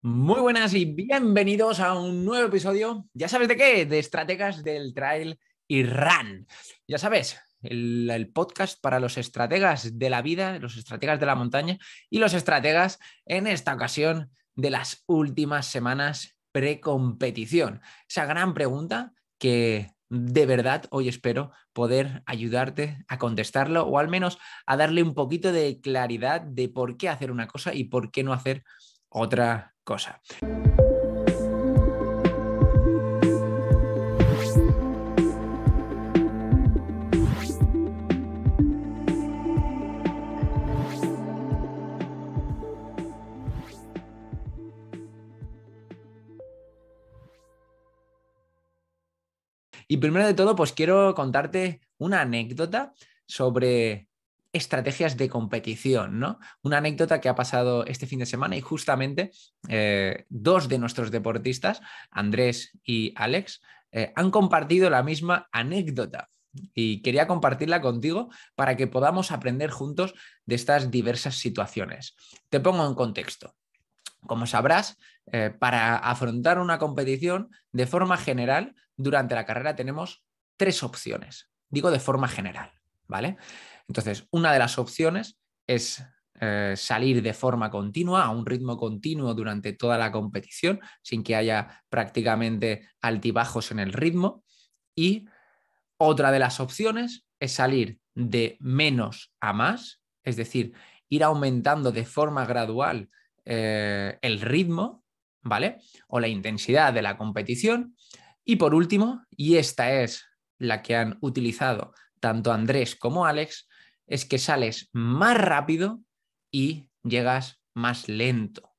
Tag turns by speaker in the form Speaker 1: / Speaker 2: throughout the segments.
Speaker 1: Muy buenas y bienvenidos a un nuevo episodio. ¿Ya sabes de qué? De estrategas del trail y run. Ya sabes, el podcast para los estrategas de la vida, los estrategas de la montaña y los estrategas, en esta ocasión, de las últimas semanas precompetición. Esa gran pregunta que de verdad hoy espero poder ayudarte a contestarlo o al menos a darle un poquito de claridad de por qué hacer una cosa y por qué no hacer otra cosa. Y primero de todo, pues quiero contarte una anécdota sobre estrategias de competición, ¿no? Una anécdota que ha pasado este fin de semana y justamente dos de nuestros deportistas, Andrés y Alex, han compartido la misma anécdota. Y quería compartirla contigo para que podamos aprender juntos de estas diversas situaciones. Te pongo en contexto. Como sabrás, para afrontar una competición, de forma general, durante la carrera tenemos tres opciones. Digo de forma general, ¿vale? Entonces, una de las opciones es salir de forma continua, a un ritmo continuo durante toda la competición, sin que haya prácticamente altibajos en el ritmo. Y otra de las opciones es salir de menos a más, es decir, ir aumentando de forma gradual el ritmo, ¿vale? O la intensidad de la competición. Y por último, y esta es la que han utilizado tanto Andrés como Alex, es que sales más rápido y llegas más lento,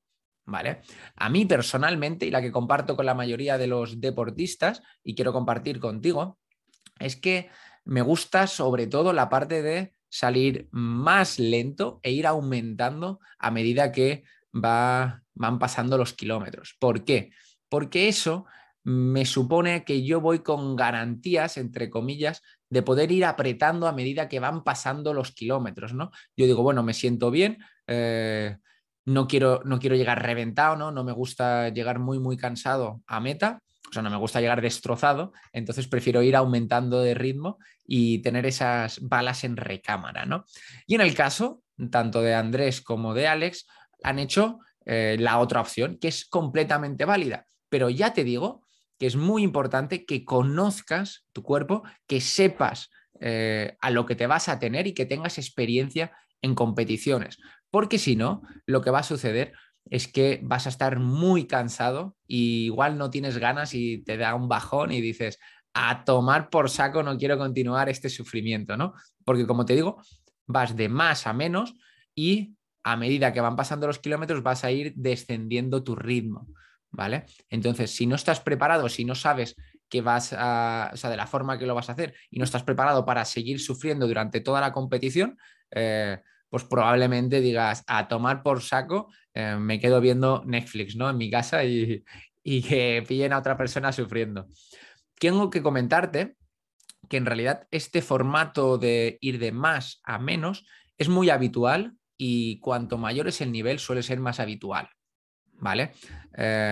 Speaker 1: ¿vale? A mí personalmente, y la que comparto con la mayoría de los deportistas, y quiero compartir contigo, es que me gusta sobre todo la parte de salir más lento e ir aumentando a medida que van pasando los kilómetros. ¿Por qué? Porque eso me supone que yo voy con garantías, entre comillas, de poder ir apretando a medida que van pasando los kilómetros, ¿no? Yo digo, bueno, me siento bien, no quiero llegar reventado, ¿no? No me gusta llegar muy cansado a meta, o sea, no me gusta llegar destrozado, entonces prefiero ir aumentando de ritmo y tener esas balas en recámara, ¿no? Y en el caso, tanto de Andrés como de Alex, han hecho la otra opción, que es completamente válida. Pero ya te digo que es muy importante que conozcas tu cuerpo, que sepas a lo que te vas a tener y que tengas experiencia en competiciones. Porque si no, lo que va a suceder es que vas a estar muy cansado y igual no tienes ganas y te da un bajón y dices, a tomar por saco, no quiero continuar este sufrimiento, ¿no? Porque como te digo, vas de más a menos y a medida que van pasando los kilómetros vas a ir descendiendo tu ritmo, ¿vale? Entonces, si no estás preparado, si no sabes que vas a, o sea, de la forma que lo vas a hacer y no estás preparado para seguir sufriendo durante toda la competición, pues probablemente digas, a tomar por saco, me quedo viendo Netflix, ¿no? En mi casa y que pillen a otra persona sufriendo. Tengo que comentarte que en realidad este formato de ir de más a menos es muy habitual y cuanto mayor es el nivel suele ser más habitual, ¿vale?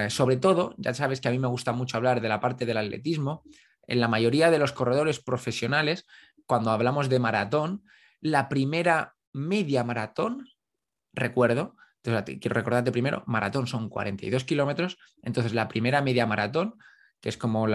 Speaker 1: Sobre todo, ya sabes que a mí me gusta mucho hablar de la parte del atletismo. En la mayoría de los corredores profesionales, cuando hablamos de maratón, la primera media maratón, recuerdo, entonces quiero recordarte primero, maratón son 42 kilómetros, entonces la primera media maratón, que es como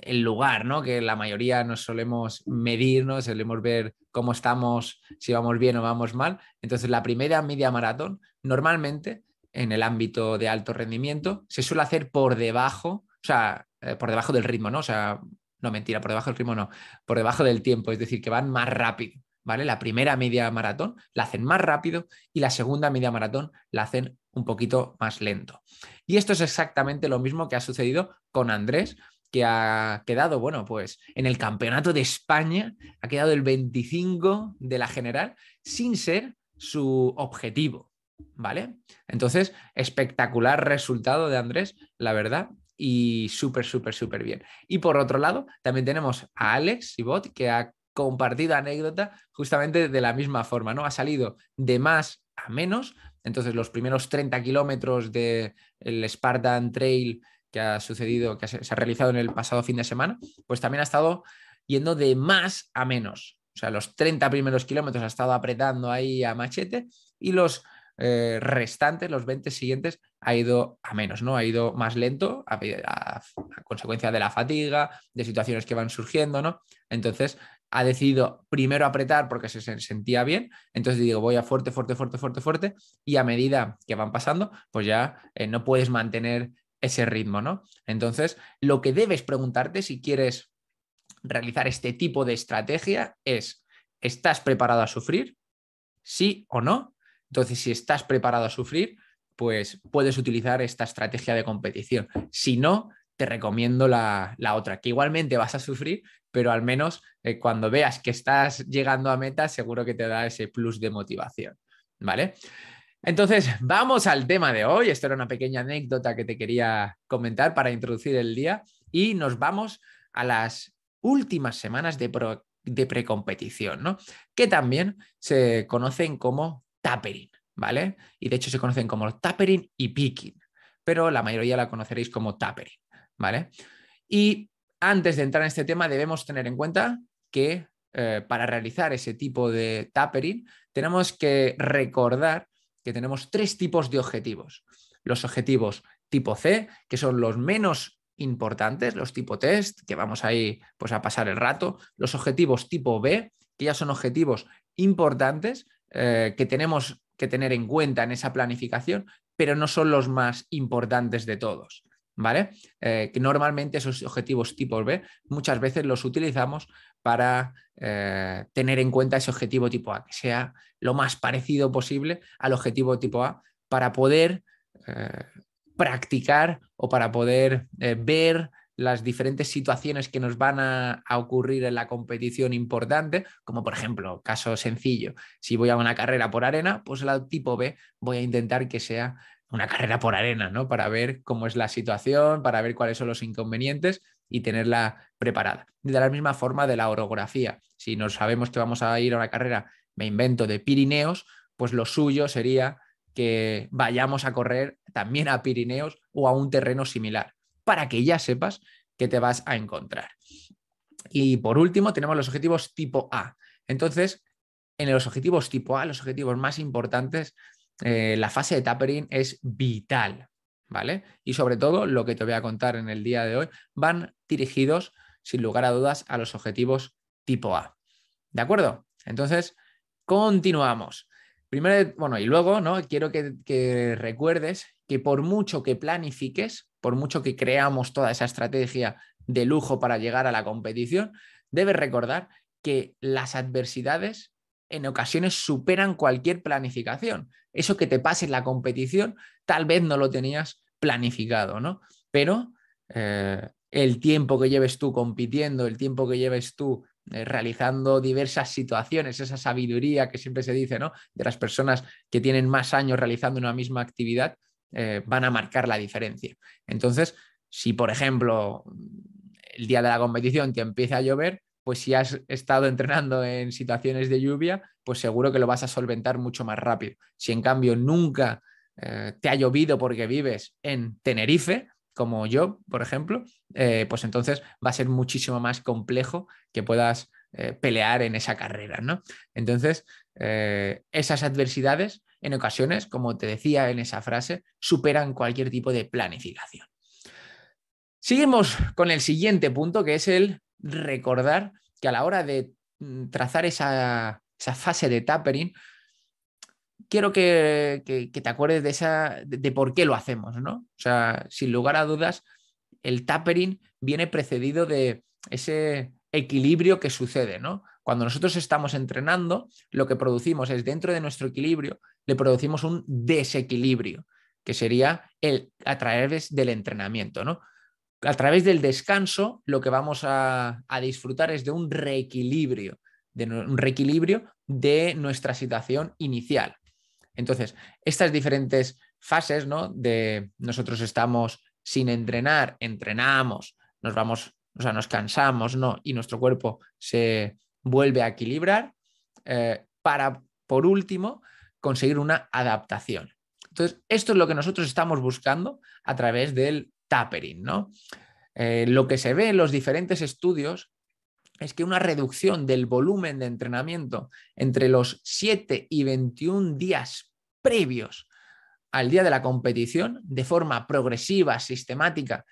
Speaker 1: el lugar, ¿no? Que la mayoría nos solemos medir, ¿no? Solemos ver cómo estamos, si vamos bien o vamos mal. Entonces, la primera media maratón, normalmente, en el ámbito de alto rendimiento, se suele hacer por debajo, o sea, por debajo del ritmo, ¿no? O sea, no, mentira, por debajo del ritmo no, por debajo del tiempo, es decir, que van más rápido, ¿vale? La primera media maratón la hacen más rápido y la segunda media maratón la hacen un poquito más lento. Y esto es exactamente lo mismo que ha sucedido con Andrés, que ha quedado, bueno, pues en el Campeonato de España, ha quedado el 25 de la general sin ser su objetivo, ¿vale? Entonces, espectacular resultado de Andrés, la verdad, y súper bien. Y por otro lado, también tenemos a Alex Sibot, que ha compartido anécdota justamente de la misma forma, ¿no? Ha salido de más a menos Entonces, los primeros 30 kilómetros del Spartan Trail que ha sucedido, que se ha realizado en el pasado fin de semana, pues también ha estado yendo de más a menos. O sea, los 30 primeros kilómetros ha estado apretando ahí a machete y los restantes, los 20 siguientes, ha ido a menos, ¿no? Ha ido más lento a consecuencia de la fatiga, de situaciones que van surgiendo, ¿no? Entonces, ha decidido primero apretar porque se sentía bien, entonces digo, voy a fuerte, fuerte, fuerte, fuerte, fuerte, y a medida que van pasando, pues ya no puedes mantener ese ritmo, ¿no? Entonces, lo que debes preguntarte si quieres realizar este tipo de estrategia es, ¿estás preparado a sufrir? ¿Sí o no? Entonces, si estás preparado a sufrir, pues puedes utilizar esta estrategia de competición. Si no, te recomiendo la otra, que igualmente vas a sufrir, pero al menos cuando veas que estás llegando a meta, seguro que te da ese plus de motivación, ¿vale? Entonces, vamos al tema de hoy. Esto era una pequeña anécdota que te quería comentar para introducir el día y nos vamos a las últimas semanas de precompetición, ¿no? Que también se conocen como tapering, ¿vale? Y de hecho se conocen como tapering y picking, pero la mayoría la conoceréis como tapering, ¿vale? Y antes de entrar en este tema debemos tener en cuenta que para realizar ese tipo de tapering tenemos que recordar que tenemos 3 tipos de objetivos. Los objetivos tipo C, que son los menos importantes, los tipo test, que vamos ahí pues, a pasar el rato. Los objetivos tipo B, que ya son objetivos importantes que tenemos que tener en cuenta en esa planificación, pero no son los más importantes de todos, ¿vale? Que normalmente esos objetivos tipo B muchas veces los utilizamos para tener en cuenta ese objetivo tipo A, que sea lo más parecido posible al objetivo tipo A para poder practicar o para poder ver las diferentes situaciones que nos van a ocurrir en la competición importante, como por ejemplo, caso sencillo, si voy a una carrera por arena, pues el tipo B voy a intentar que sea una carrera por arena, ¿no? Para ver cómo es la situación, para ver cuáles son los inconvenientes y tenerla preparada. Y de la misma forma de la orografía. Si nos sabemos que vamos a ir a una carrera, me invento, de Pirineos, pues lo suyo sería que vayamos a correr también a Pirineos o a un terreno similar, para que ya sepas qué te vas a encontrar. Y por último, tenemos los objetivos tipo A. Entonces, en los objetivos tipo A, los objetivos más importantes, la fase de tapering es vital, ¿vale? Y sobre todo, lo que te voy a contar en el día de hoy, van dirigidos, sin lugar a dudas, a los objetivos tipo A. ¿De acuerdo? Entonces, continuamos. Primero, bueno, y luego, ¿no? Quiero que recuerdes que por mucho que planifiques, por mucho que creamos toda esa estrategia de lujo para llegar a la competición, debes recordar que las adversidades en ocasiones superan cualquier planificación. Eso que te pase en la competición, tal vez no lo tenías planificado, ¿no? Pero el tiempo que lleves tú compitiendo, el tiempo que lleves tú realizando diversas situaciones, esa sabiduría que siempre se dice, ¿no? De las personas que tienen más años realizando una misma actividad, van a marcar la diferencia. Entonces, si por ejemplo el día de la competición te empieza a llover, pues si has estado entrenando en situaciones de lluvia, pues seguro que lo vas a solventar mucho más rápido. Si en cambio nunca te ha llovido porque vives en Tenerife, como yo, por ejemplo, pues entonces va a ser muchísimo más complejo que puedas pelear en esa carrera, ¿no? Entonces, esas adversidades en ocasiones, como te decía en esa frase, superan cualquier tipo de planificación. Seguimos con el siguiente punto, que es el recordar que a la hora de trazar esa fase de tapering, quiero que te acuerdes de por qué lo hacemos, ¿no? O sea, sin lugar a dudas, el tapering viene precedido de ese equilibrio que sucede, ¿no? Cuando nosotros estamos entrenando, lo que producimos es, dentro de nuestro equilibrio, le producimos un desequilibrio, que sería a través del entrenamiento, ¿no? A través del descanso, lo que vamos a disfrutar es de un reequilibrio de nuestra situación inicial. Entonces, estas diferentes fases, ¿no? De nosotros estamos sin entrenar, entrenamos, nos vamos, o sea, nos cansamos, ¿no? Y nuestro cuerpo se vuelve a equilibrar para, por último, conseguir una adaptación. Entonces, esto es lo que nosotros estamos buscando a través del tapering, ¿no? Lo que se ve en los diferentes estudios es que una reducción del volumen de entrenamiento entre los 7 y 21 días previos al día de la competición, de forma progresiva, sistemática,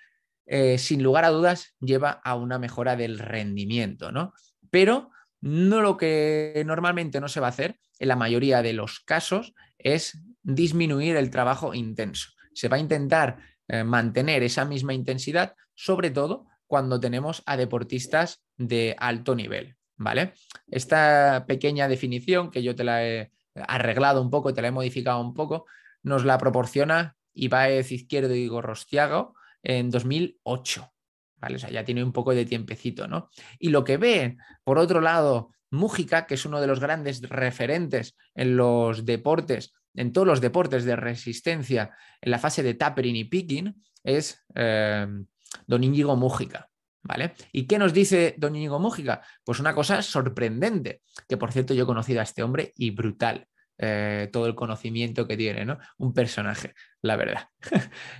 Speaker 1: sin lugar a dudas, lleva a una mejora del rendimiento, ¿no? Pero no, lo que normalmente no se va a hacer en la mayoría de los casos es disminuir el trabajo intenso. Se va a intentar mantener esa misma intensidad, sobre todo cuando tenemos a deportistas de alto nivel, ¿vale? Esta pequeña definición que yo te la he arreglado un poco, te la he modificado un poco, nos la proporciona Ibáez Izquierdo y Gorrostiago en 2008. ¿Vale? O sea, ya tiene un poco de tiempecito, ¿no? Y lo que ve, por otro lado, Mújica, que es uno de los grandes referentes en los deportes, en todos los deportes de resistencia, en la fase de tapering y picking, es don Íñigo Mújica. ¿Vale? ¿Y qué nos dice don Íñigo Mújica? Pues una cosa sorprendente, que por cierto yo he conocido a este hombre y brutal. Todo el conocimiento que tiene, ¿no? Un personaje, la verdad.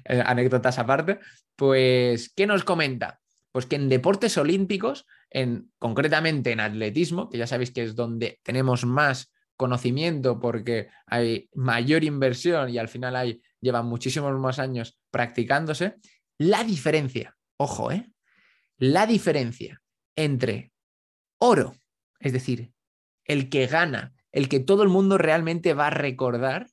Speaker 1: Anécdotas aparte, pues, ¿qué nos comenta? Pues que en deportes olímpicos, concretamente en atletismo, que ya sabéis que es donde tenemos más conocimiento porque hay mayor inversión y al final llevan muchísimos más años practicándose, la diferencia, ojo, la diferencia entre oro, es decir, el que gana, el que todo el mundo realmente va a recordar,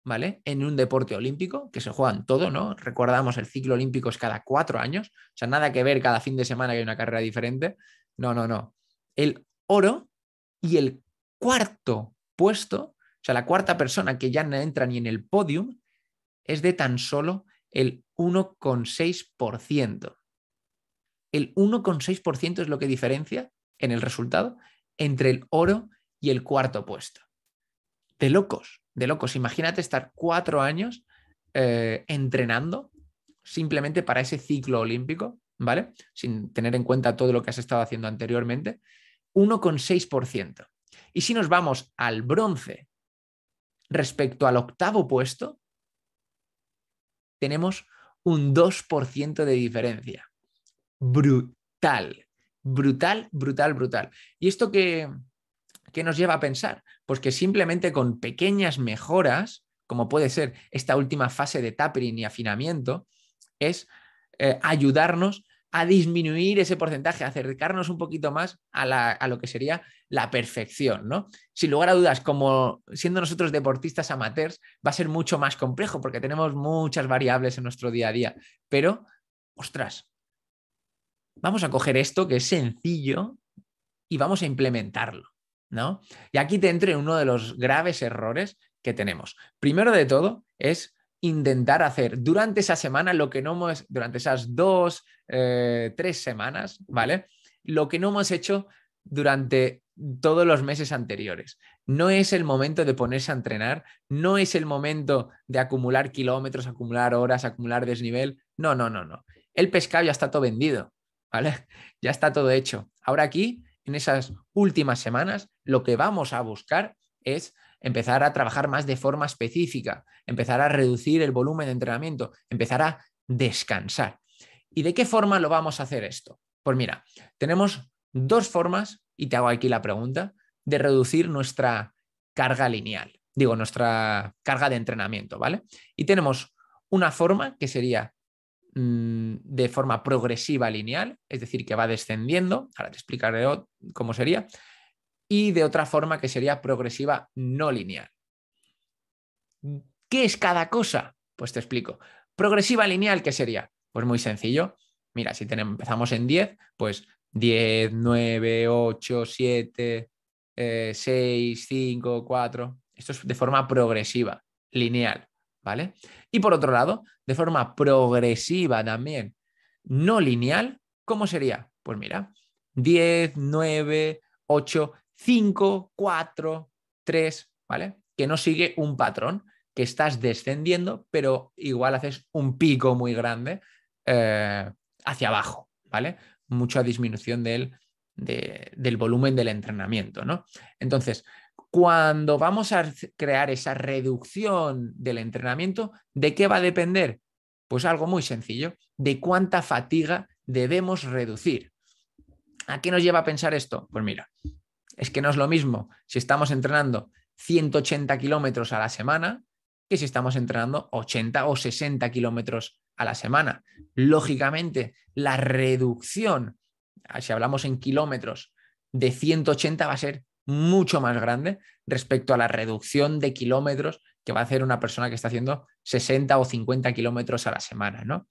Speaker 1: ¿vale? En un deporte olímpico, que se juegan todo, ¿no? Recordamos, el ciclo olímpico es cada 4 años, o sea, nada que ver cada fin de semana que hay una carrera diferente. No, no, no. El oro y el cuarto puesto, o sea, la cuarta persona que ya no entra ni en el podium, es de tan solo el 1,6%. El 1,6% es lo que diferencia en el resultado entre el oro y el cuarto puesto. De locos, de locos. Imagínate estar 4 años entrenando simplemente para ese ciclo olímpico, ¿vale? Sin tener en cuenta todo lo que has estado haciendo anteriormente. 1,6%. Y si nos vamos al bronce respecto al octavo puesto, tenemos un 2% de diferencia. Brutal, brutal, brutal, brutal. ¿Y esto qué nos lleva a pensar? Pues que simplemente con pequeñas mejoras, como puede ser esta última fase de tapering y afinamiento, es ayudarnos a disminuir ese porcentaje, a acercarnos un poquito más a lo que sería la perfección, ¿no? Sin lugar a dudas, como siendo nosotros deportistas amateurs, va a ser mucho más complejo porque tenemos muchas variables en nuestro día a día, pero, ostras, vamos a coger esto que es sencillo y vamos a implementarlo, ¿no? Y aquí te entro en uno de los graves errores que tenemos. Primero de todo es intentar hacer durante esa semana lo que no hemos, durante esas 2, 3 semanas, ¿vale? Lo que no hemos hecho durante todos los meses anteriores. No es el momento de ponerse a entrenar, no es el momento de acumular kilómetros, acumular horas, acumular desnivel. No, no, no, no. El pescado ya está todo vendido, ¿vale? Ya está todo hecho. Ahora aquí, en esas últimas semanas, lo que vamos a buscar es empezar a trabajar más de forma específica, empezar a reducir el volumen de entrenamiento, empezar a descansar. ¿Y de qué forma lo vamos a hacer esto? Pues mira, tenemos 2 formas, y te hago aquí la pregunta, de reducir nuestra carga lineal, digo, nuestra carga de entrenamiento, ¿vale? Y tenemos una forma que sería de forma progresiva lineal, es decir, que va descendiendo, ahora te explicaré cómo sería, y de otra forma que sería progresiva no lineal. ¿Qué es cada cosa? Pues te explico. Progresiva lineal, ¿qué sería? Pues muy sencillo. Mira, si empezamos en 10, pues 10, 9, 8, 7, 6, 5, 4. Esto es de forma progresiva, lineal, ¿vale? Y por otro lado, de forma progresiva también, no lineal, ¿cómo sería? Pues mira, 10, 9, 8, 5, 4, 3, ¿vale? Que no sigue un patrón, que estás descendiendo, pero igual haces un pico muy grande hacia abajo, ¿vale? Mucha disminución del volumen del entrenamiento, ¿no? Entonces, Cuando vamos a crear esa reducción del entrenamiento, ¿de qué va a depender? Pues algo muy sencillo, de cuánta fatiga debemos reducir. ¿A qué nos lleva a pensar esto? Pues mira, es que no es lo mismo si estamos entrenando 180 kilómetros a la semana que si estamos entrenando 80 o 60 kilómetros a la semana. Lógicamente, la reducción, si hablamos en kilómetros, de 180 va a ser mucho más grande respecto a la reducción de kilómetros que va a hacer una persona que está haciendo 60 o 50 kilómetros a la semana, ¿no?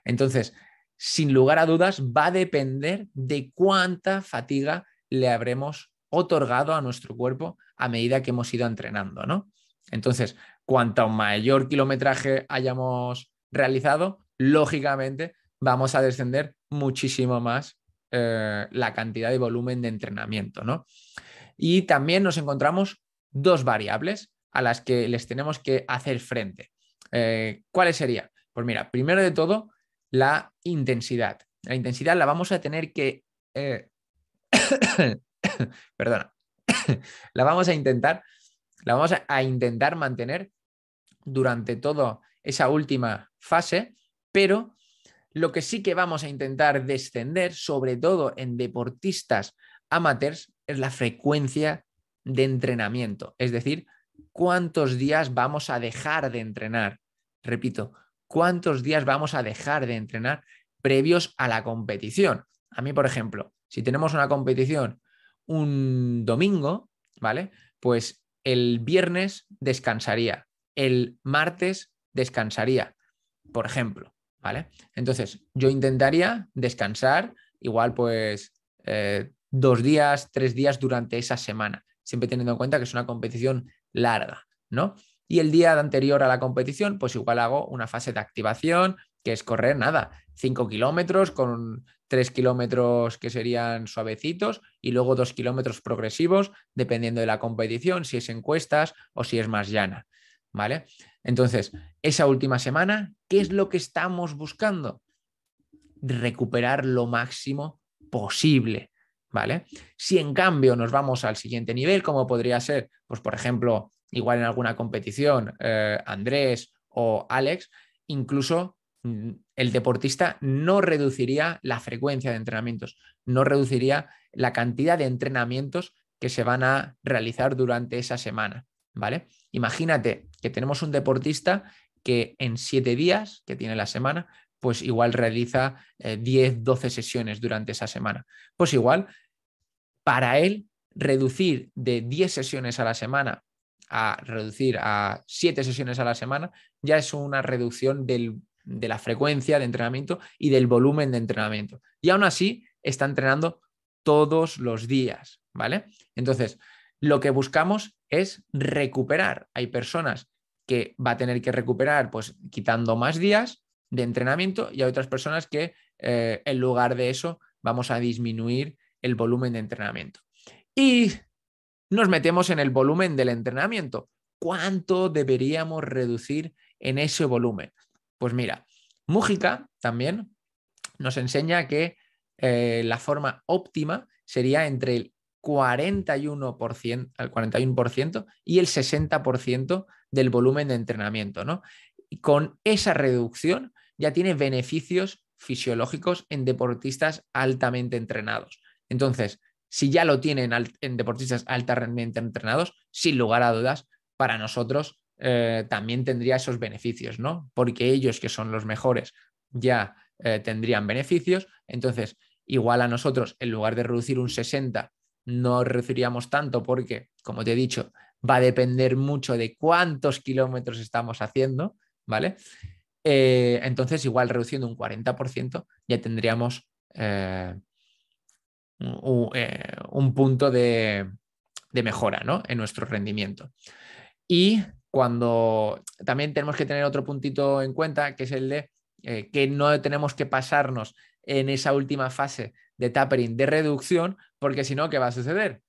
Speaker 1: Entonces, sin lugar a dudas, va a depender de cuánta fatiga le habremos otorgado a nuestro cuerpo a medida que hemos ido entrenando, ¿no? Entonces, cuanto mayor kilometraje hayamos realizado, lógicamente vamos a descender muchísimo más la cantidad de volumen de entrenamiento, ¿no? Y también nos encontramos dos variables a las que les tenemos que hacer frente. ¿Cuáles serían? Pues mira, primero de todo, la intensidad. La intensidad la vamos a tener que... perdona. la vamos a intentar mantener durante toda esa última fase, pero lo que sí que vamos a intentar descender, sobre todo en deportistas amateurs, es la frecuencia de entrenamiento. Es decir, cuántos días vamos a dejar de entrenar. Repito, cuántos días vamos a dejar de entrenar previos a la competición. A mí, por ejemplo, si tenemos una competición un domingo, ¿vale? Pues el viernes descansaría, el martes descansaría, por ejemplo, ¿vale? Entonces, yo intentaría descansar igual pues 2 días, 3 días durante esa semana, siempre teniendo en cuenta que es una competición larga, ¿no? Y el día anterior a la competición, pues igual hago una fase de activación, que es correr nada, 5 kilómetros con 3 kilómetros que serían suavecitos y luego 2 kilómetros progresivos, dependiendo de la competición, si es en cuestas o si es más llana, ¿vale? Entonces, esa última semana, ¿qué es lo que estamos buscando? Recuperar lo máximo posible, ¿vale? Si en cambio nos vamos al siguiente nivel, como podría ser, pues por ejemplo, igual en alguna competición, Andrés o Alex, incluso el deportista no reduciría la frecuencia de entrenamientos, no reduciría la cantidad de entrenamientos que se van a realizar durante esa semana, ¿vale? Imagínate que tenemos un deportista que en 7 días que tiene la semana, pues igual realiza 10, 12 sesiones durante esa semana. Pues igual, para él, reducir de 10 sesiones a la semana a reducir a 7 sesiones a la semana ya es una reducción de la frecuencia de entrenamiento y del volumen de entrenamiento. Y aún así está entrenando todos los días, ¿vale? Entonces, lo que buscamos es recuperar. Hay personas que va a tener que recuperar pues quitando más días de entrenamiento y hay otras personas que en lugar de eso vamos a disminuir el volumen de entrenamiento. Y nos metemos en el volumen del entrenamiento. ¿Cuánto deberíamos reducir en ese volumen? Pues mira, Mújica también nos enseña que la forma óptima sería entre el 41%, el 41% y el 60% del volumen de entrenamiento, ¿no? Y con esa reducción ya tiene beneficios fisiológicos en deportistas altamente entrenados. Entonces, si ya lo tienen en deportistas altamente entrenados, sin lugar a dudas, para nosotros también tendría esos beneficios, ¿no? Porque ellos, que son los mejores, ya tendrían beneficios. Entonces, igual a nosotros, en lugar de reducir un 60, no reduciríamos tanto porque, como te he dicho, va a depender mucho de cuántos kilómetros estamos haciendo, ¿vale? Entonces, igual reduciendo un 40%, ya tendríamos un punto de mejora, ¿no? En nuestro rendimiento. Y cuando también tenemos que tener otro puntito en cuenta, que es el de que no tenemos que pasarnos en esa última fase de tapering de reducción, porque si no, ¿qué va a suceder?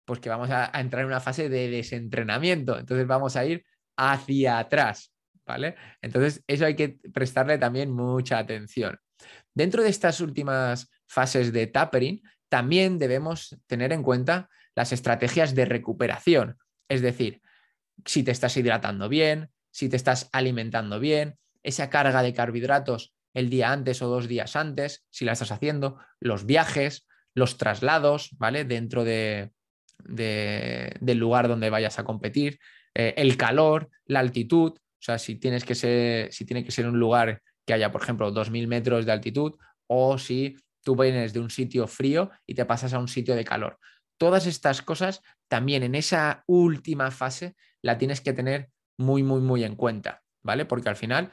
Speaker 1: Pues que vamos a entrar en una fase de desentrenamiento. Entonces vamos a ir hacia atrás, ¿vale? Entonces eso hay que prestarle también mucha atención. Dentro de estas últimas fases de tapering, también debemos tener en cuenta las estrategias de recuperación. Es decir, si te estás hidratando bien, si te estás alimentando bien, esa carga de carbohidratos el día antes o 2 días antes, si la estás haciendo, los viajes, los traslados, ¿vale? Dentro del lugar donde vayas a competir, el calor, la altitud, o sea, si tiene que ser un lugar que haya, por ejemplo, 2.000 metros de altitud, o si tú vienes de un sitio frío y te pasas a un sitio de calor. Todas estas cosas también en esa última fase la tienes que tener muy, muy, muy en cuenta, ¿vale? Porque al final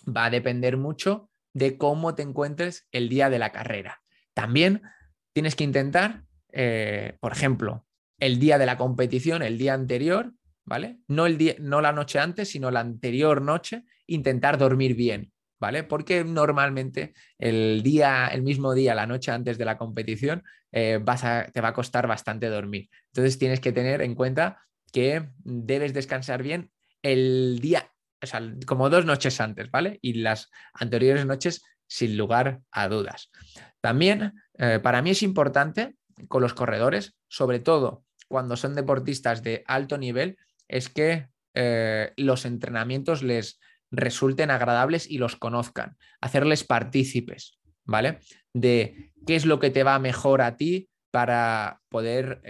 Speaker 1: va a depender mucho de cómo te encuentres el día de la carrera. También tienes que intentar, por ejemplo, el día de la competición, el día anterior, ¿vale? No la noche antes, sino la anterior noche, intentar dormir bien, ¿vale? Porque normalmente el mismo día, la noche antes de la competición, te va a costar bastante dormir. Entonces tienes que tener en cuenta que debes descansar bien el día, o sea, como 2 noches antes, ¿vale? Y las anteriores noches sin lugar a dudas. También para mí es importante con los corredores, sobre todo cuando son deportistas de alto nivel, es que los entrenamientos les resulten agradables y los conozcan, hacerles partícipes, ¿vale? De qué es lo que te va mejor a ti para poder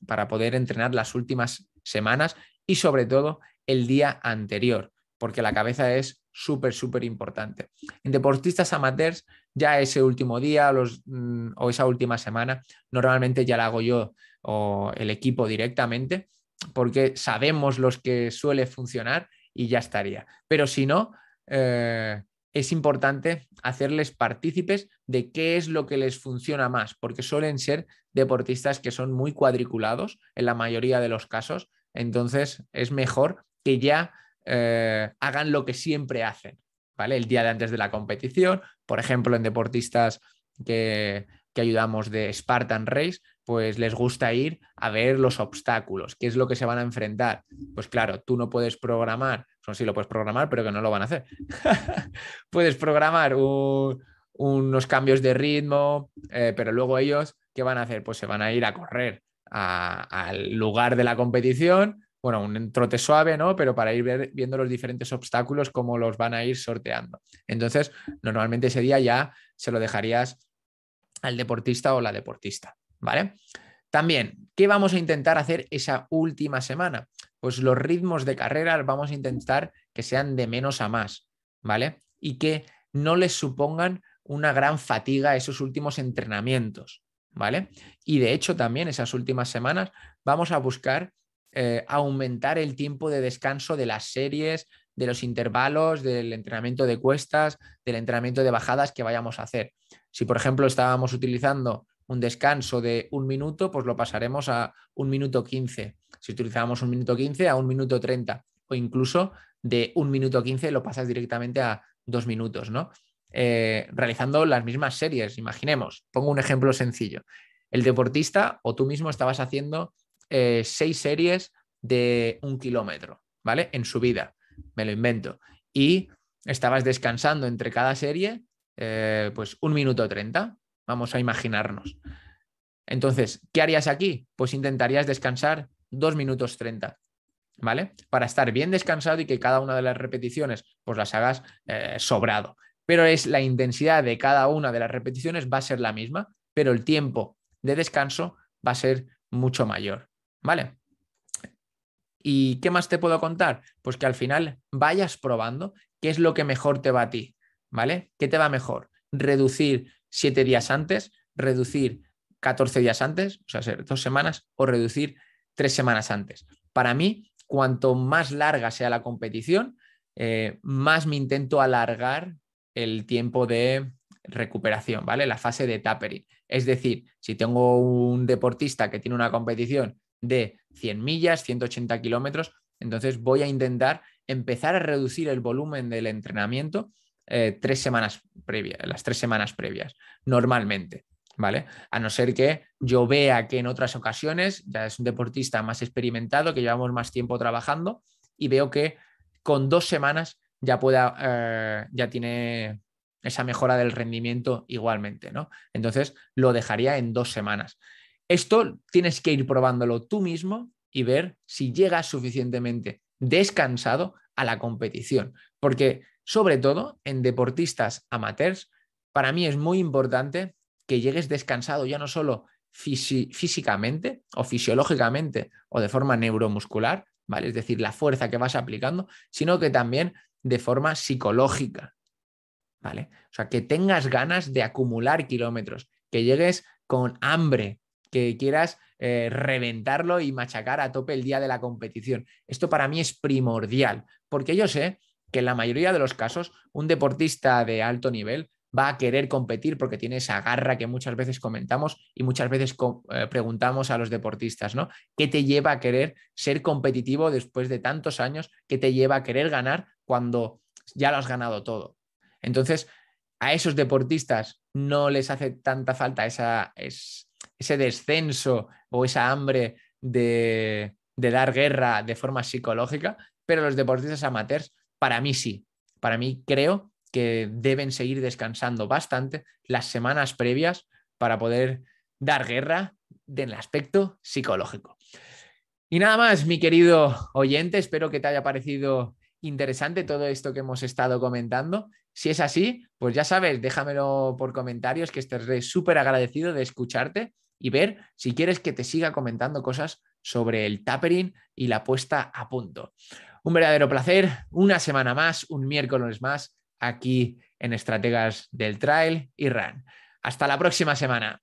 Speaker 1: para poder entrenar las últimas semanas y sobre todo el día anterior, porque la cabeza es súper, súper importante. En deportistas amateurs, ya ese último día o esa última semana, normalmente ya la hago yo o el equipo directamente, porque sabemos los que suele funcionar y ya estaría. Pero si no, es importante hacerles partícipes de qué es lo que les funciona más, porque suelen ser deportistas que son muy cuadriculados en la mayoría de los casos. Entonces es mejor que ya hagan lo que siempre hacen, ¿vale? El día de antes de la competición, por ejemplo, en deportistas que ayudamos de Spartan Race, pues les gusta ir a ver los obstáculos, qué es lo que se van a enfrentar. Pues claro, tú no puedes programar, o sí lo puedes programar, pero que no lo van a hacer. Puedes programar unos cambios de ritmo, pero luego ellos, ¿qué van a hacer? Pues se van a ir a correr al lugar de la competición, bueno, un trote suave, ¿no? Pero para ir viendo los diferentes obstáculos, cómo los van a ir sorteando. Entonces, normalmente ese día ya se lo dejarías al deportista o la deportista, ¿vale? También, ¿qué vamos a intentar hacer esa última semana? Pues los ritmos de carrera vamos a intentar que sean de menos a más, ¿vale? Y que no les supongan una gran fatiga esos últimos entrenamientos, ¿vale? Y de hecho también esas últimas semanas vamos a buscar aumentar el tiempo de descanso de las series, de los intervalos, del entrenamiento de cuestas, del entrenamiento de bajadas que vayamos a hacer. Si, por ejemplo, estábamos utilizando un descanso de 1 minuto, pues lo pasaremos a 1 minuto 15. Si utilizábamos 1 minuto 15 a 1 minuto 30 o incluso de 1 minuto 15 lo pasas directamente a 2 minutos, ¿no? Realizando las mismas series. Imaginemos, pongo un ejemplo sencillo. El deportista o tú mismo estabas haciendo 6 series de 1 kilómetro, ¿vale? En subida, me lo invento. Y estabas descansando entre cada serie pues 1 minuto 30. Vamos a imaginarnos. Entonces, ¿qué harías aquí? Pues intentarías descansar 2 minutos 30, ¿vale? Para estar bien descansado y que cada una de las repeticiones pues las hagas sobrado. Pero es la intensidad de cada una de las repeticiones va a ser la misma, pero el tiempo de descanso va a ser mucho mayor, ¿vale? ¿Y qué más te puedo contar? Pues que al final vayas probando qué es lo que mejor te va a ti, ¿vale? ¿Qué te va mejor? Reducir 7 días antes, reducir 14 días antes, o sea, 2 semanas, o reducir 3 semanas antes. Para mí, cuanto más larga sea la competición, más me intento alargar el tiempo de recuperación, ¿vale? La fase de tapering. Es decir, si tengo un deportista que tiene una competición de 100 millas, 180 kilómetros, entonces voy a intentar empezar a reducir el volumen del entrenamiento las 3 semanas previas, normalmente, ¿vale? A no ser que yo vea que en otras ocasiones ya es un deportista más experimentado, que llevamos más tiempo trabajando y veo que con 2 semanas ya tiene esa mejora del rendimiento igualmente, ¿no? Entonces lo dejaría en 2 semanas. Esto tienes que ir probándolo tú mismo y ver si llegas suficientemente descansado a la competición. Porque, sobre todo, en deportistas amateurs, para mí es muy importante que llegues descansado ya no solo físicamente o fisiológicamente o de forma neuromuscular, ¿vale? Es decir, la fuerza que vas aplicando, sino que también de forma psicológica, ¿vale? O sea, que tengas ganas de acumular kilómetros, que llegues con hambre, que quieras reventarlo y machacar a tope el día de la competición. Esto para mí es primordial, porque yo sé que en la mayoría de los casos un deportista de alto nivel va a querer competir porque tiene esa garra que muchas veces comentamos y muchas veces preguntamos a los deportistas, ¿no? ¿Qué te lleva a querer ser competitivo después de tantos años? ¿Qué te lleva a querer ganar cuando ya lo has ganado todo? Entonces, a esos deportistas no les hace tanta falta ese descenso o esa hambre de dar guerra de forma psicológica, pero los deportistas amateurs, para mí sí. Para mí creo que deben seguir descansando bastante las semanas previas para poder dar guerra en el aspecto psicológico. Y nada más, mi querido oyente, espero que te haya parecido interesante todo esto que hemos estado comentando. Si es así, pues ya sabes, déjamelo por comentarios, que estaré súper agradecido de escucharte y ver si quieres que te siga comentando cosas sobre el tapering y la puesta a punto. Un verdadero placer, una semana más, un miércoles más, aquí en Estrategas del Trail y Run. Hasta la próxima semana.